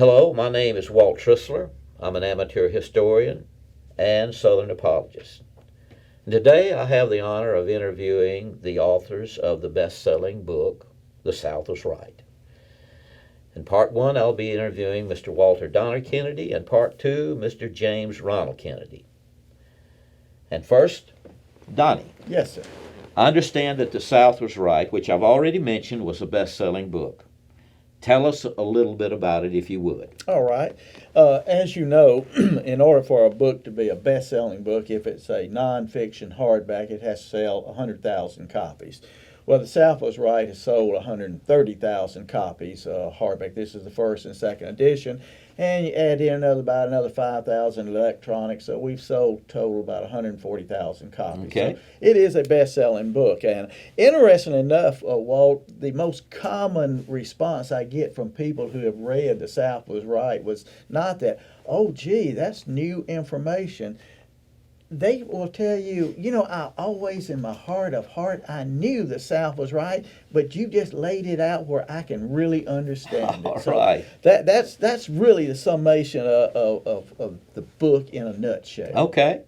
Hello, my name is Walt Trissler. I'm an amateur historian and Southern apologist. And today I have the honor of interviewing the authors of the best-selling book, The South Was Right. In part one, I'll be interviewing Mr. Walter Donner Kennedy, and part two, Mr. James Ronald Kennedy. And first, Donnie. Yes, sir. I understand that The South Was Right, which I've already mentioned was a best-selling book. Tell us a little bit about it, if you would. All right. As you know, in order for a book to be a best-selling book, if it's a nonfiction hardback, it has to sell 100,000 copies. Well, The South Was Right has sold 130,000 copies hardback. This is the first and second edition. And you add in about another 5,000 electronics, so we've sold total about 140,000 copies. Okay. So it is a best-selling book. And interesting enough, Walt, the most common response I get from people who have read The South Was Right was not that, oh, gee, that's new information. They will tell you, I always in my heart of heart, I knew the South was right, but you just laid it out where I can really understand it. All So right. that's really the summation of the book in a nutshell. Okay.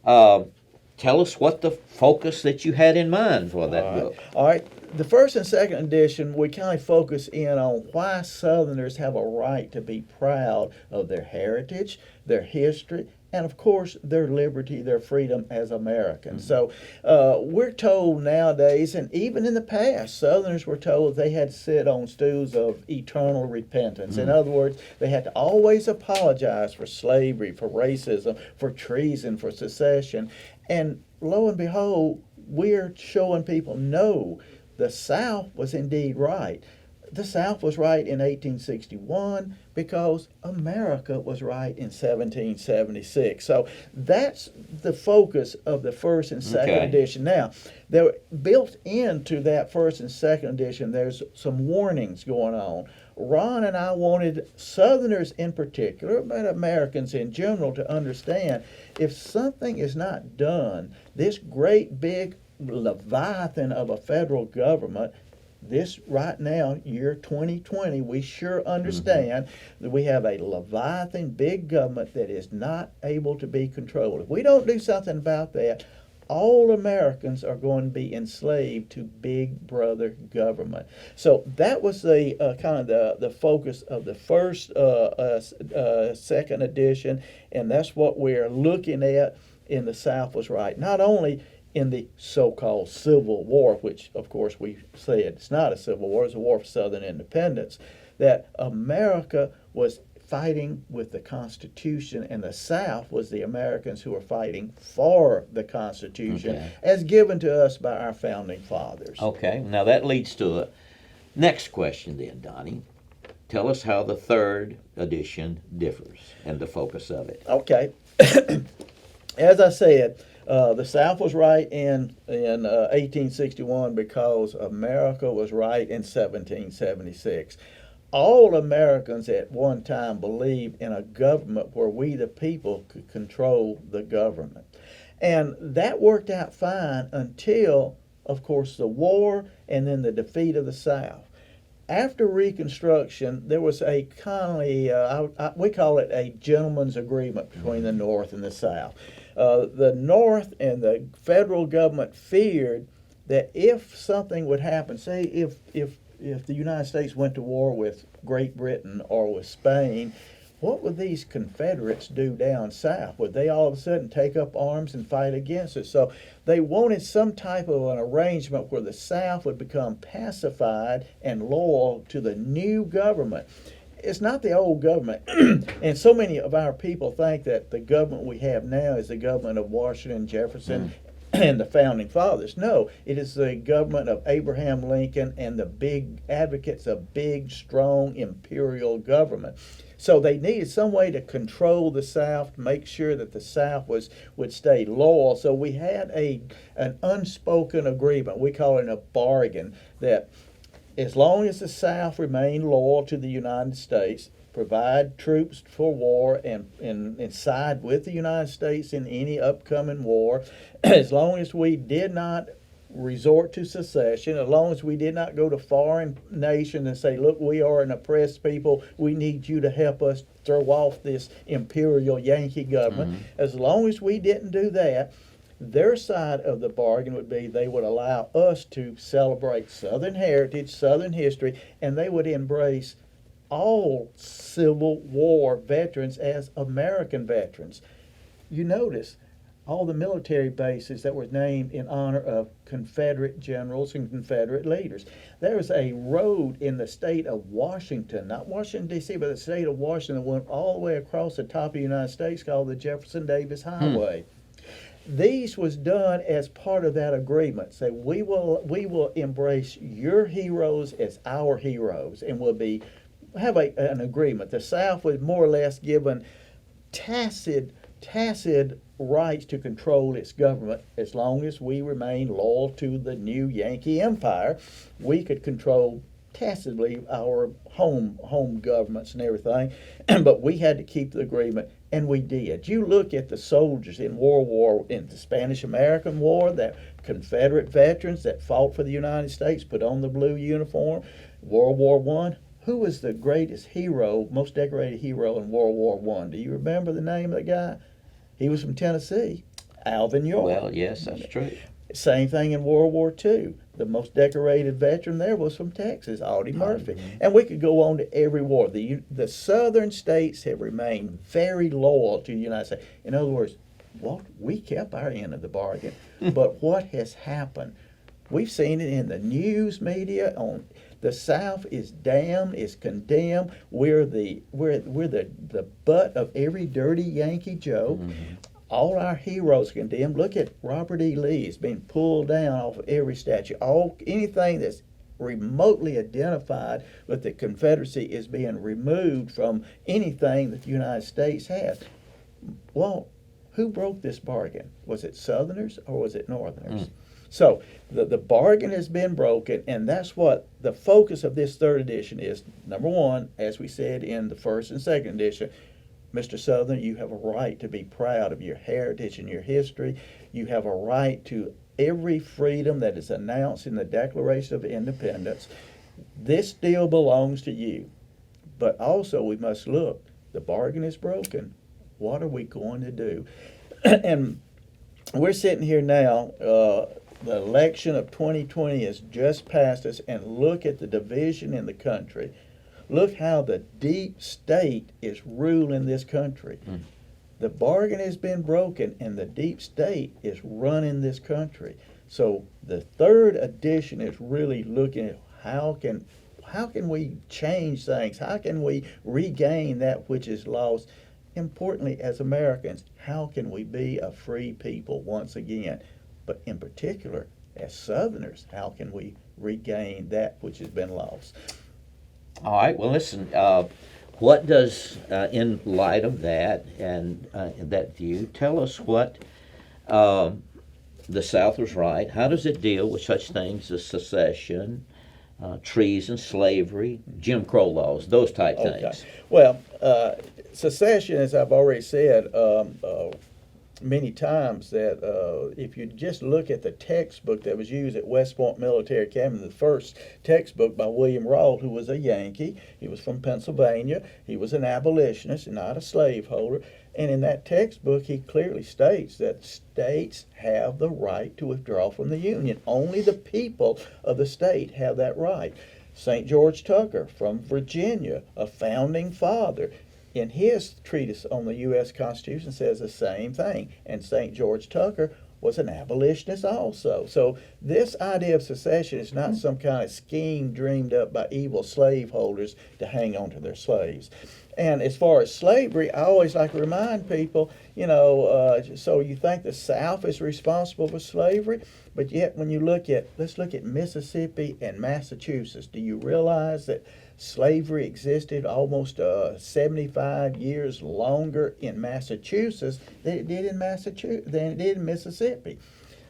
Tell us what the focus that you had in mind for that book. All right. The first and second edition, we kind of focus in on why Southerners have a right to be proud of their heritage, their history, and of course their liberty, their freedom as Americans. Mm-hmm. So we're told nowadays, and even in the past, Southerners were told they had to sit on stools of eternal repentance. Mm-hmm. In other words, they had to always apologize for slavery, for racism, for treason, for secession. And lo and behold, we're showing people, no, the South was indeed right. The South was right in 1861 because America was right in 1776. So that's the focus of the first and second edition. Now, there built into that first and second edition, there's some warnings going on. Ron and I wanted Southerners in particular, but Americans in general, to understand if something is not done, this great big leviathan of a federal government, this right now, year 2020, we sure understand that we have a leviathan big government that is not able to be controlled. If we don't do something about that, all Americans are going to be enslaved to big brother government. So that was the kind of the focus of the first second edition, and that's what we're looking at in The South Was Right. Not only in the so-called Civil War, which of course we said it's not a civil war, it's a war for Southern independence, that America was fighting with the Constitution, and the South was the Americans who were fighting for the Constitution as given to us by our founding fathers. Okay, now that leads to the next question then, Donnie. Tell us how the third edition differs and the focus of it. Okay. As I said, the South was right in 1861 because America was right in 1776. All Americans at one time believed in a government where we, the people, could control the government. And that worked out fine until, of course, the war and then the defeat of the South. After Reconstruction, there was a kind of, we call it a gentleman's agreement between the North and the South. The North and the federal government feared that if something would happen, say if the United States went to war with Great Britain or with Spain, what would these Confederates do down south? Would they all of a sudden take up arms and fight against us? So they wanted some type of an arrangement where the South would become pacified and loyal to the new government. It's not the old government. And so many of our people think that the government we have now is the government of Washington, Jefferson, and the founding fathers. No, it is the government of Abraham Lincoln and the big advocates of big, strong imperial government. So they needed some way to control the South, to make sure that the South would stay loyal. So we had an unspoken agreement. We call it a bargain, that as long as the South remained loyal to the United States, provide troops for war, and side with the United States in any upcoming war, as long as we did not resort to secession, as long as we did not go to foreign nations and say, look, we are an oppressed people, we need you to help us throw off this imperial Yankee government. As long as we didn't do that, their side of the bargain would be they would allow us to celebrate Southern heritage, Southern history, and they would embrace all Civil War veterans as American veterans. You notice all the military bases that were named in honor of Confederate generals and Confederate leaders. There was a road in the state of Washington, not Washington, D.C., but the state of Washington, that went all the way across the top of the United States, called the Jefferson Davis Highway. These was done as part of that agreement. Say, we will embrace your heroes as our heroes, and will have an agreement. The South was more or less given tacit rights to control its government. As long as we remain loyal to the new Yankee Empire, we could control tacitly our home governments and everything. But we had to keep the agreement, and we did. You look at the soldiers in in the Spanish-American War, that Confederate veterans that fought for the United States, put on the blue uniform. World War I. Who was the greatest hero, most decorated hero in World War I? Do you remember the name of the guy? He was from Tennessee, Alvin York. Well, yes, that's true. Same thing in World War II. The most decorated veteran there was from Texas, Audie Murphy. And we could go on to every war. The southern states have remained very loyal to the United States. In other words, we kept our end of the bargain. But what has happened? We've seen it in the news media. The South is damned, is condemned. We're the butt of every dirty Yankee joke. All our heroes condemned. Look at Robert E. Lee. He's been pulled down off of every statue. Anything that's remotely identified with the Confederacy is being removed from anything that the United States has. Well, who broke this bargain? Was it Southerners or was it Northerners? So the bargain has been broken, and that's what the focus of this third edition is. Number one, as we said in the first and second edition, Mr. Southern, you have a right to be proud of your heritage and your history. You have a right to every freedom that is announced in the Declaration of Independence. This still belongs to you. But also we must look, the bargain is broken. What are we going to do? And we're sitting here now, the election of 2020 has just passed us, and look at the division in the country. Look how the deep state is ruling this country. The bargain has been broken, and the deep state is running this country. So the third edition is really looking at how can we change things? How can we regain that which is lost? Importantly, as Americans, how can we be a free people once again? But in particular, as Southerners, how can we regain that which has been lost? All right, well, listen, what does, in light of that and that view, tell us what the South was right. How does it deal with such things as secession, treason, slavery, Jim Crow laws, those type things? Well, secession, as I've already said many times, that if you just look at the textbook that was used at West Point Military Academy, the first textbook by William Rawle, who was a Yankee. He was from Pennsylvania. He was an abolitionist and not a slaveholder. And in that textbook, he clearly states that states have the right to withdraw from the Union. Only the people of the state have that right. St. George Tucker from Virginia, a founding father, in his treatise on the U.S. Constitution says the same thing. And St. George Tucker was an abolitionist also. So this idea of secession is not some kind of scheme dreamed up by evil slaveholders to hang on to their slaves. And as far as slavery, I always like to remind people, so you think the South is responsible for slavery, but yet when you let's look at Mississippi and Massachusetts. Do you realize that slavery existed almost 75 years longer in Massachusetts than it did in Mississippi?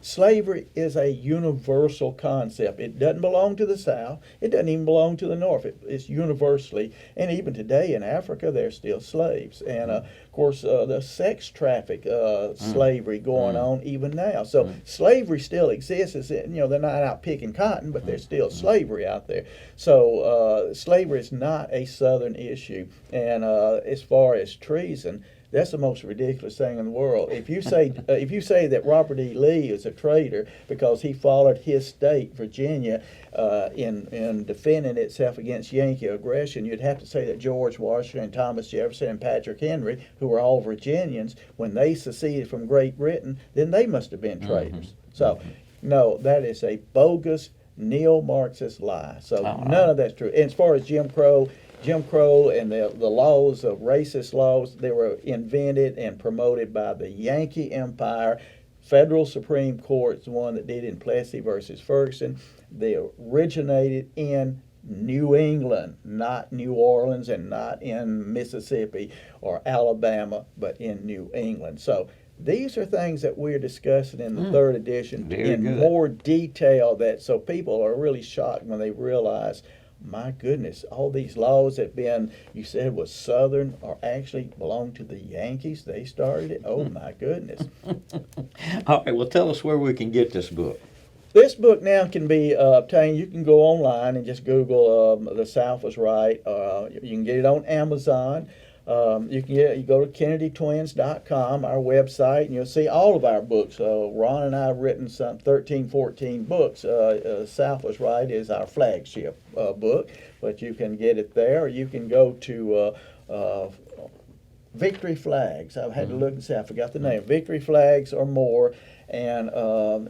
Slavery is a universal concept. It doesn't belong to the South. It doesn't even belong to the North. It's universally, and even today in Africa, there's still slaves. And of course, the sex traffic, slavery going on even now. So slavery still exists. They're not out picking cotton, but there's still slavery out there. So slavery is not a Southern issue. And as far as treason, that's the most ridiculous thing in the world. If you say that Robert E. Lee is a traitor because he followed his state, Virginia, in defending itself against Yankee aggression, you'd have to say that George Washington, Thomas Jefferson, and Patrick Henry, who were all Virginians, when they seceded from Great Britain, then they must have been traitors. So, no, that is a bogus neo-Marxist lie. So none of that's true. And as far as Jim Crow and the laws of racist laws, they were invented and promoted by the Yankee Empire. Federal Supreme Court's the one that did in Plessy versus Ferguson. They originated in New England, not New Orleans and not in Mississippi or Alabama, but in New England. So these are things that we're discussing in the third edition more detail, so people are really shocked when they realize, my goodness, all these laws that you said was Southern, or actually belong to the Yankees. They started it. Oh, my goodness. All right, well, tell us where we can get this book. This book now can be obtained. You can go online and just Google The South Was Right. You can get it on Amazon. You go to KennedyTwins.com, our website, and you'll see all of our books. Ron and I have written some 13, 14 books. South Was Right is our flagship book, but you can get it there. Or you can go to Victory Flags. I've had to look and see. I forgot the name. Victory Flags or more. And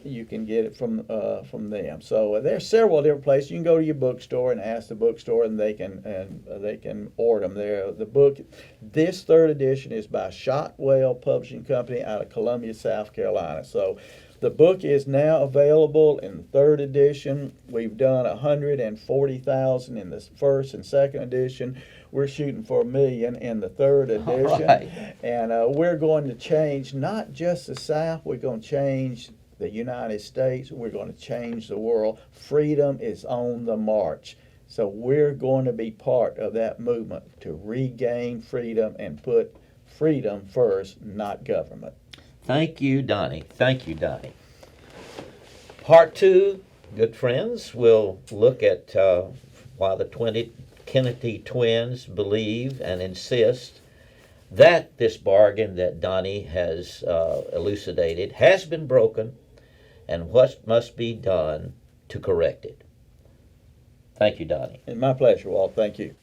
you can get it from them. So there's several different places. You can go to your bookstore and ask the bookstore, and they can order them there. The book, this third edition, is by Shotwell Publishing Company out of Columbia, South Carolina. So the book is now available in the third edition. We've done 140,000 in the first and second edition. We're shooting for 1 million in the third edition. Right. And we're going to change not just the South, we're going to change the United States, we're going to change the world. Freedom is on the march. So we're going to be part of that movement to regain freedom and put freedom first, not government. Thank you, Donnie. Thank you, Donnie. Part 2, good friends, we'll look at why the Kennedy twins believe and insist that this bargain that Donnie has elucidated has been broken and what must be done to correct it. Thank you, Donnie. And my pleasure, Walt. Thank you.